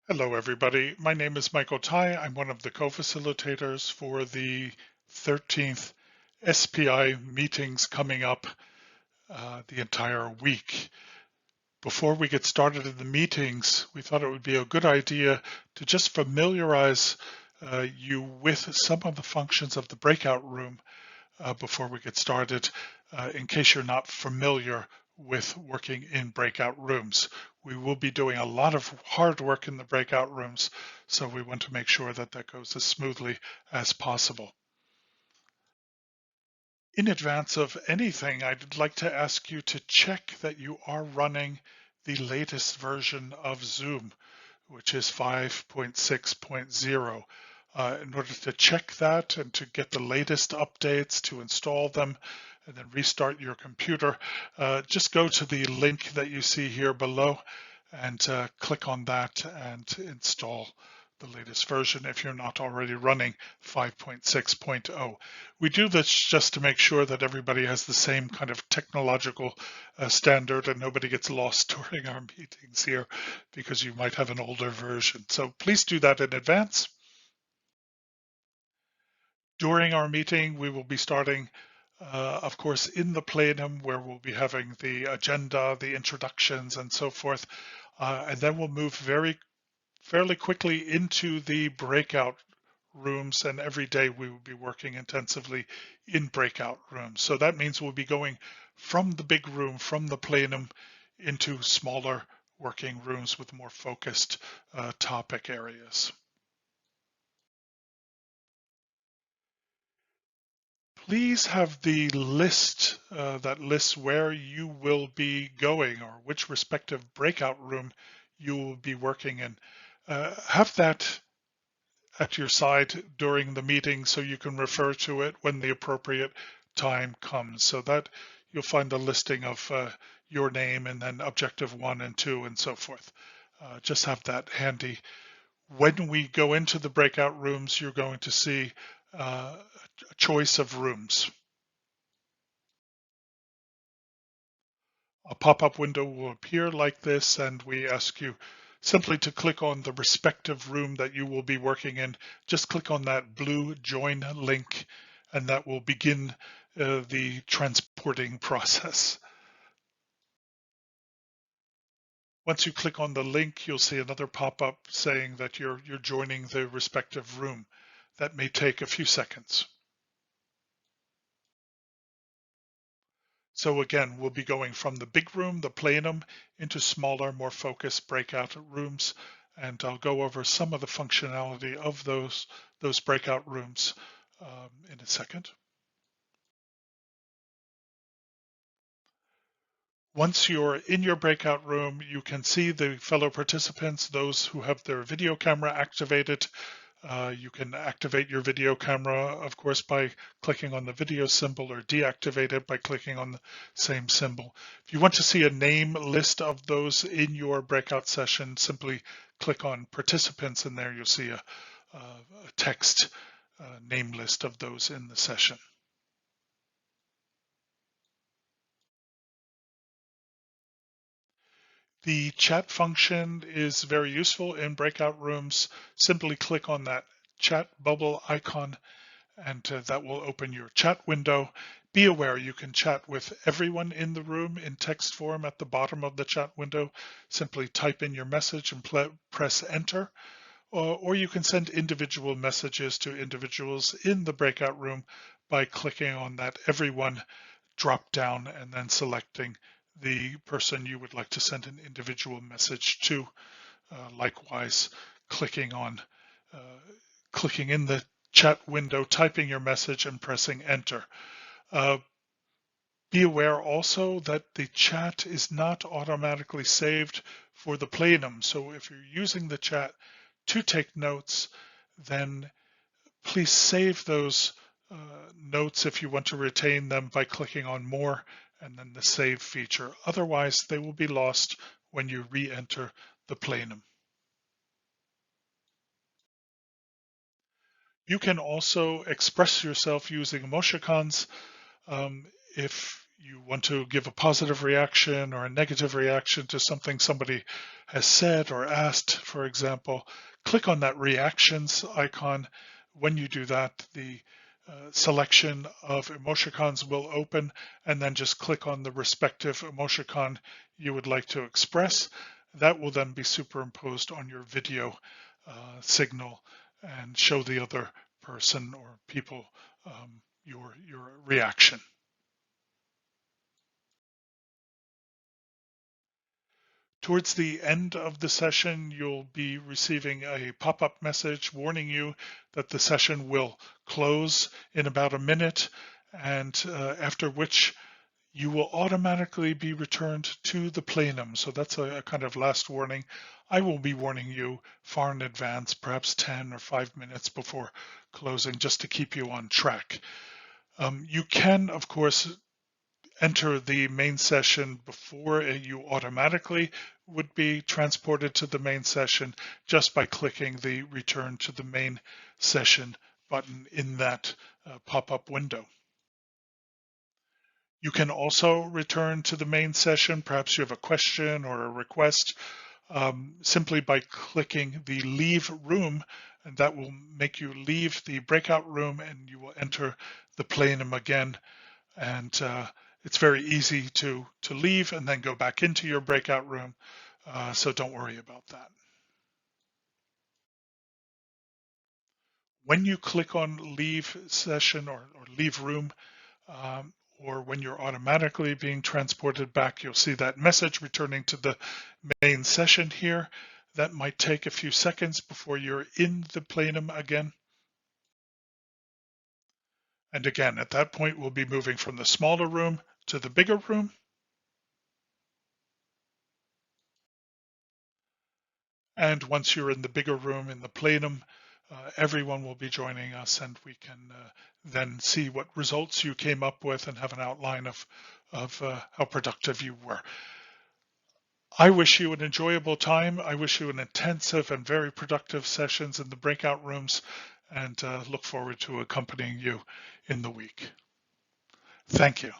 Hello, everybody. My name is Michael Tai. I'm one of the co-facilitators for the 13th SPI meetings coming up the entire week. Before we get started in the meetings, we thought it would be a good idea to just familiarize you with some of the functions of the breakout room before we get started, in case you're not familiar with working in breakout rooms. We will be doing a lot of hard work in the breakout rooms, so we want to make sure that that goes as smoothly as possible. In advance of anything, I'd like to ask you to check that you are running the latest version of Zoom, which is 5.6.0. In order to check that and to get the latest updates, to install them, and then restart your computer, just go to the link that you see here below and click on that and install the latest version if you're not already running 5.6.0. We do this just to make sure that everybody has the same kind of technological standard and nobody gets lost during our meetings here because you might have an older version. So please do that in advance. During our meeting, we will be starting, of course, in the plenum where we'll be having the agenda, the introductions, and so forth. And then we'll move fairly quickly into the breakout rooms, and every day we will be working intensively in breakout rooms. So that means we'll be going from the big room, from the plenum, into smaller working rooms with more focused topic areas. Please have the list that lists where you will be going or which respective breakout room you will be working in. Have that at your side during the meeting so you can refer to it when the appropriate time comes. So that you'll find the listing of your name and then objective 1 and 2 and so forth. Just have that handy. When we go into the breakout rooms, you're going to see a choice of rooms. A pop-up window will appear like this, and we ask you simply to click on the respective room that you will be working in. Just click on that blue join link, and that will begin the transporting process. Once you click on the link, you'll see another pop-up saying that you're joining the respective room. That may take a few seconds. So again, we'll be going from the big room, the plenum, into smaller, more focused breakout rooms. And I'll go over some of the functionality of those breakout rooms in a second. Once you're in your breakout room, you can see the fellow participants, those who have their video camera activated. You can activate your video camera, of course, by clicking on the video symbol, or deactivate it by clicking on the same symbol. If you want to see a name list of those in your breakout session, simply click on participants, and there you'll see a text name list of those in the session. The chat function is very useful in breakout rooms. Simply click on that chat bubble icon, and that will open your chat window. Be aware you can chat with everyone in the room in text form at the bottom of the chat window. Simply type in your message and press enter, or you can send individual messages to individuals in the breakout room by clicking on that everyone drop down and then selecting the person you would like to send an individual message to. Likewise, clicking in the chat window, typing your message and pressing enter. Be aware also that the chat is not automatically saved for the plenum. So if you're using the chat to take notes, then please save those notes if you want to retain them by clicking on more and then the save feature. Otherwise, they will be lost when you re-enter the plenum. You can also express yourself using emojicons. If you want to give a positive reaction or a negative reaction to something somebody has said or asked, for example, click on that reactions icon. When you do that, the selection of emojicons will open, and then just click on the respective emojicon you would like to express. That will then be superimposed on your video signal and show the other person or people your reaction. Towards the end of the session, you'll be receiving a pop-up message warning you that the session will close in about a minute, and after which you will automatically be returned to the plenum. So that's a kind of last warning. I will be warning you far in advance, perhaps 10 or 5 minutes before closing, just to keep you on track. You can, of course, enter the main session before you automatically would be transported to the main session just by clicking the return to the main session button in that pop-up window. You can also return to the main session. Perhaps you have a question or a request simply by clicking the leave room, and that will make you leave the breakout room and you will enter the plenum again. And it's very easy to leave and then go back into your breakout room. So don't worry about that. When you click on leave session or leave room, or when you're automatically being transported back, you'll see that message returning to the main session here. That might take a few seconds before you're in the plenum again. And again, at that point, we'll be moving from the smaller room to the bigger room. And once you're in the bigger room in the plenum, everyone will be joining us, and we can then see what results you came up with and have an outline of how productive you were. I wish you an enjoyable time. I wish you an intensive and very productive sessions in the breakout rooms, and look forward to accompanying you in the week. Thank you.